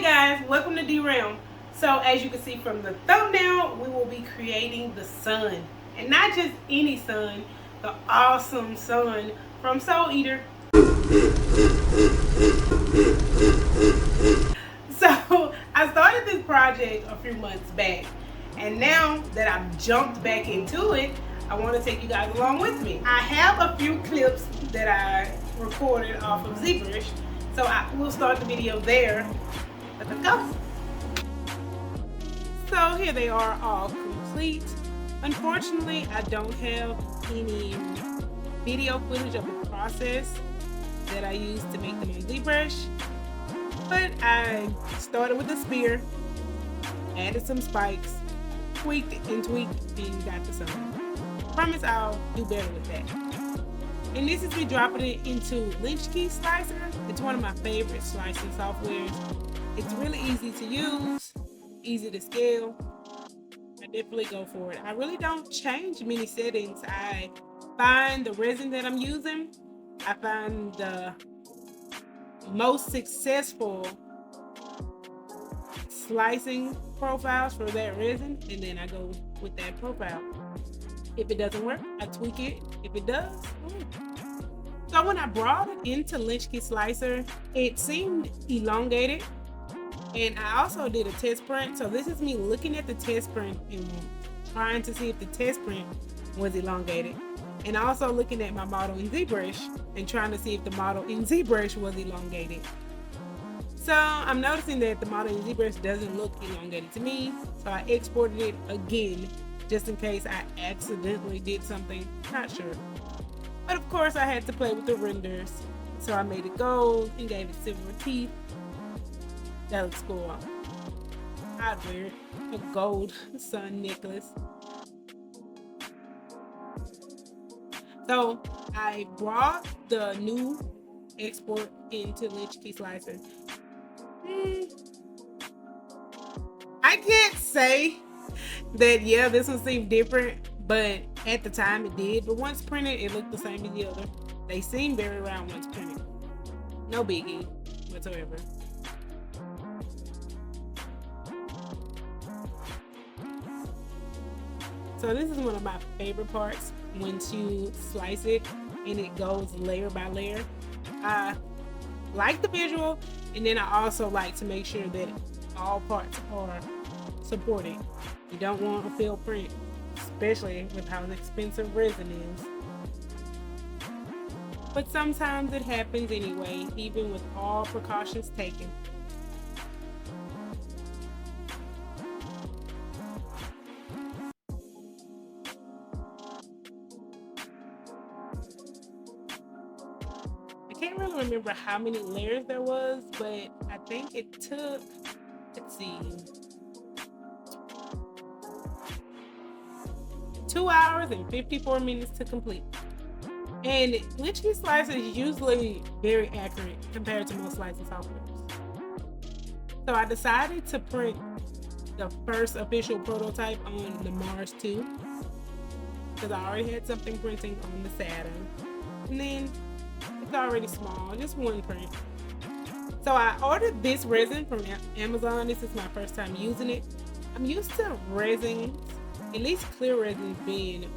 guys, welcome to D-Realm. So as you can see from the thumbnail, we will be creating the sun. And not just any sun, the awesome sun from SOULEATER. So I started this project a few months back. And now that I've jumped back into it, I want to take you guys along with me. I have a few clips that I recorded off of ZBrush. So I will start the video there. Let's go. So here they are, all complete. Unfortunately, I don't have any video footage of the process that I used to make them on ZBrush. But I started with a spear, added some spikes, tweaked and got the sun. Promise I'll do better with that. And this is me dropping it into Lynch Key Slicer. It's one of my favorite slicing softwares. It's really easy to use, easy to scale. I definitely go for it. I really don't change many settings. I find the resin that I'm using. I find the most successful slicing profiles for that resin, and then I go with that profile. If it doesn't work, I tweak it. If it does, So when I brought it into Lynch Key Slicer, it seemed elongated. And I also did a test print. So this is me looking at the test print and trying to see if the test print was elongated. And also looking at my model in ZBrush and trying to see if the model in ZBrush was elongated. So I'm noticing that the model in ZBrush doesn't look elongated to me. So I exported it again, just in case I accidentally did something, not sure. But of course I had to play with the renders. So I made it gold and gave it silver teeth. That looks cool. I'd wear it. A gold sun necklace. So I brought the new export into Lynch Key Slicer. I can't say that, yeah, this one seemed different, but at the time it did. But once printed, it looked the same as the other. They seem very round once printed. No biggie whatsoever. So this is one of my favorite parts, once you slice it and it goes layer by layer. I like the visual, and then I also like to make sure that all parts are supported. You don't want a failed print, especially with how expensive resin is. But sometimes it happens anyway, even with all precautions taken. I can't really remember how many layers there was, but I think it took, let's see, 2 hours and 54 minutes to complete. And Lynch Key Slicer is usually very accurate compared to most slicing softwares. So I decided to print the first official prototype on the Mars 2 because I already had something printing on the Saturn. And then it's already small, just one print. So I ordered this resin from Amazon. This is my first time using it. I'm used to resins, at least clear resins, being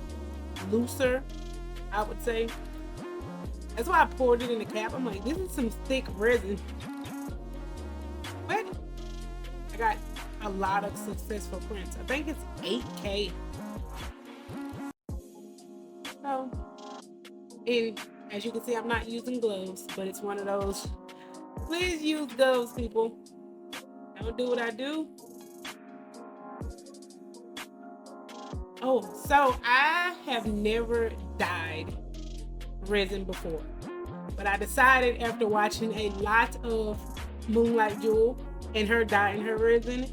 looser, I would say. That's why I poured it in the cap. I'm like, this is some thick resin. But I got a lot of successful prints. I think it's 8K. So, and as you can see, I'm not using gloves, but it's one of those, please use gloves, people. Don't do what I do. Oh, so I have never dyed resin before, but I decided after watching a lot of Moonlight Jewel and her dyeing her resin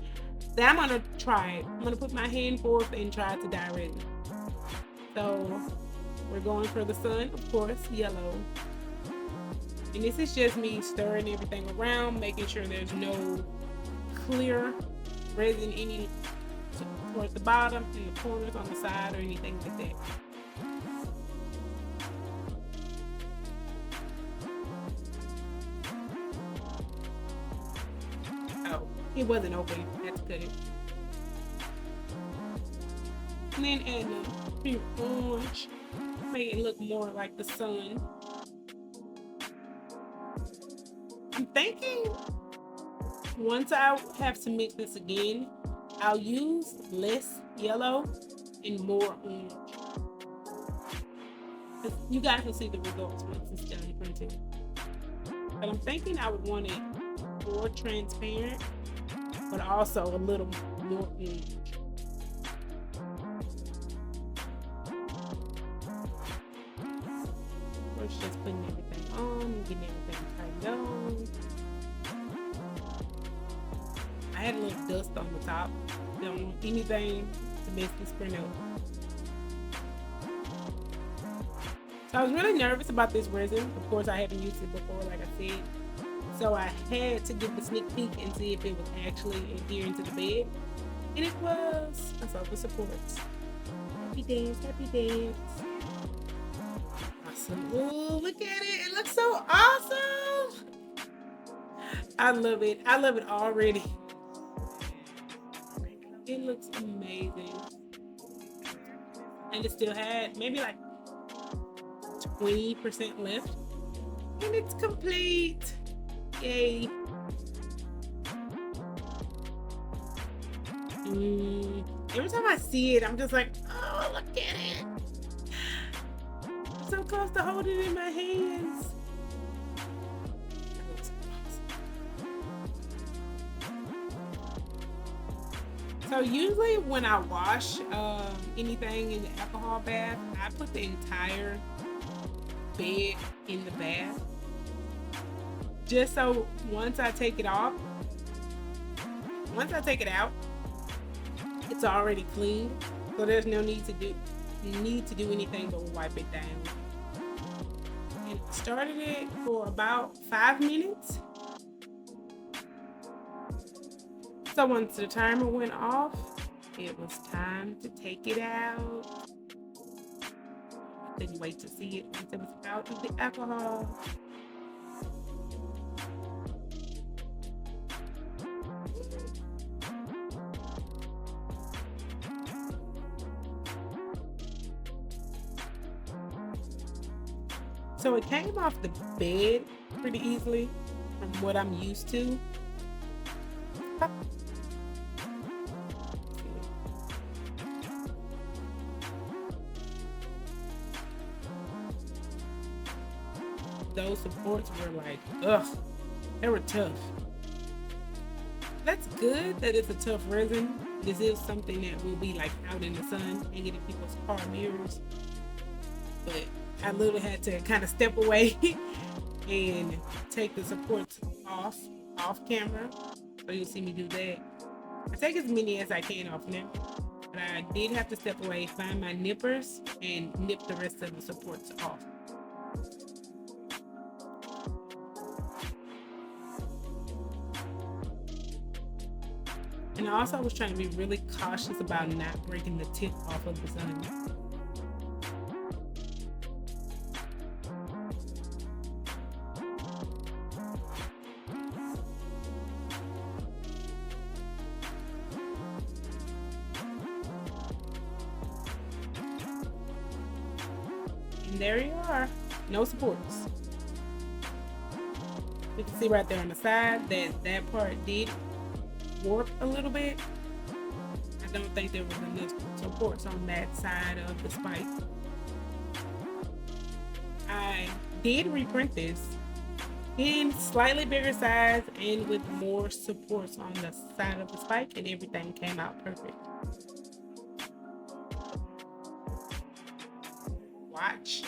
that I'm gonna try it. I'm gonna put my hand forth and try to dye resin. So we're going for the sun, of course, yellow. And this is just me stirring everything around, making sure there's no clear resin any towards the bottom, in the corners, on the side, or anything like that. Oh, It wasn't open. I had to cut it. And then add a few orange. Make it look more like the sun. I'm thinking once I have to mix this again, I'll use less yellow and more orange. You guys will see the results once it's done printing. But I'm thinking I would want it more transparent, but also a little more orange. First, just putting everything on and getting everything tightened on. I had a little dust on the top. Don't want anything to mess this print up. So I was really nervous about this resin. Of course, I haven't used it before, like I said. So I had to give the sneak peek and see if it was actually adhering to the bed. And it was. I saw the supports. Happy dance, happy dance. Awesome. Ooh, look at it. It looks so awesome. I love it. I love it already. It looks amazing. And it still had maybe like 20% left. And it's complete. Yay. Every time I see it, I'm just like, oh, look at it. I'm so close to holding it in my hands. So usually when I wash anything in the alcohol bath, I put the entire bed in the bath. Just so once I take it out, it's already clean. So there's no need to do anything but wipe it down. And I started it for about 5 minutes. So once the timer went off, it was time to take it out. I couldn't wait to see it once it was out of the alcohol. So it came off the bed pretty easily from what I'm used to. Those supports were like, ugh, they were tough. That's good that it's a tough resin. This is something that will be like out in the sun, hanging in people's car mirrors. But I literally had to kind of step away and take the supports off camera. So you'll see me do that. I take as many as I can off now. But I did have to step away, find my nippers, and nip the rest of the supports off. And I also was trying to be really cautious about not breaking the tip off of the sun. And there you are, no supports. You can see right there on the side that part did warp a little bit. I don't think there was enough supports on that side of the spike. I did reprint this in slightly bigger size and with more supports on the side of the spike, and everything came out perfect. Watch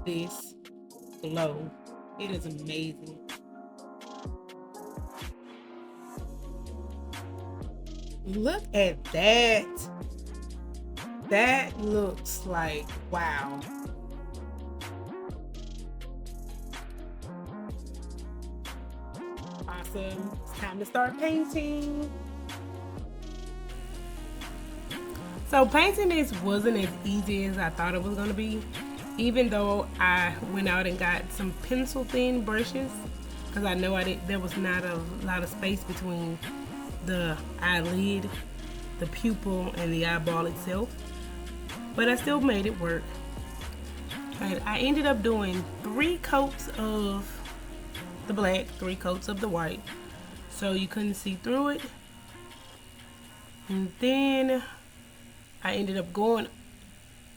this glow. It is amazing. Look at that. That looks like wow. Awesome. It's time to start painting. So painting this wasn't as easy as I thought it was going to be, even though I went out and got some pencil thin brushes, because I know there was not a lot of space between the eyelid, the pupil, and the eyeball itself, but I still made it work. And I ended up doing 3 coats of the black, 3 coats of the white, so you couldn't see through it. And then I ended up going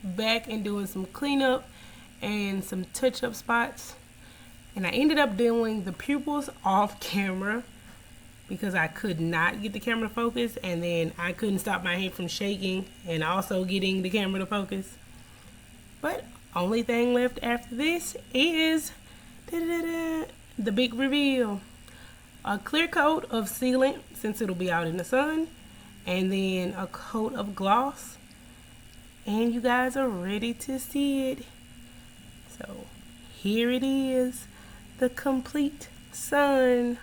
back and doing some cleanup and some touch-up spots. And I ended up doing the pupils off camera because I could not get the camera to focus, and then I couldn't stop my hand from shaking and also getting the camera to focus. But only thing left after this is the big reveal. A clear coat of sealant, since it'll be out in the sun, and then a coat of gloss, and you guys are ready to see it. So here it is, the complete sun.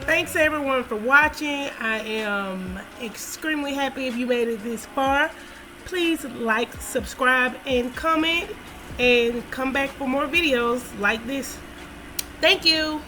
Thanks everyone for watching. I am extremely happy if you made it this far. Please like, subscribe, and comment, and come back for more videos like this. Thank you.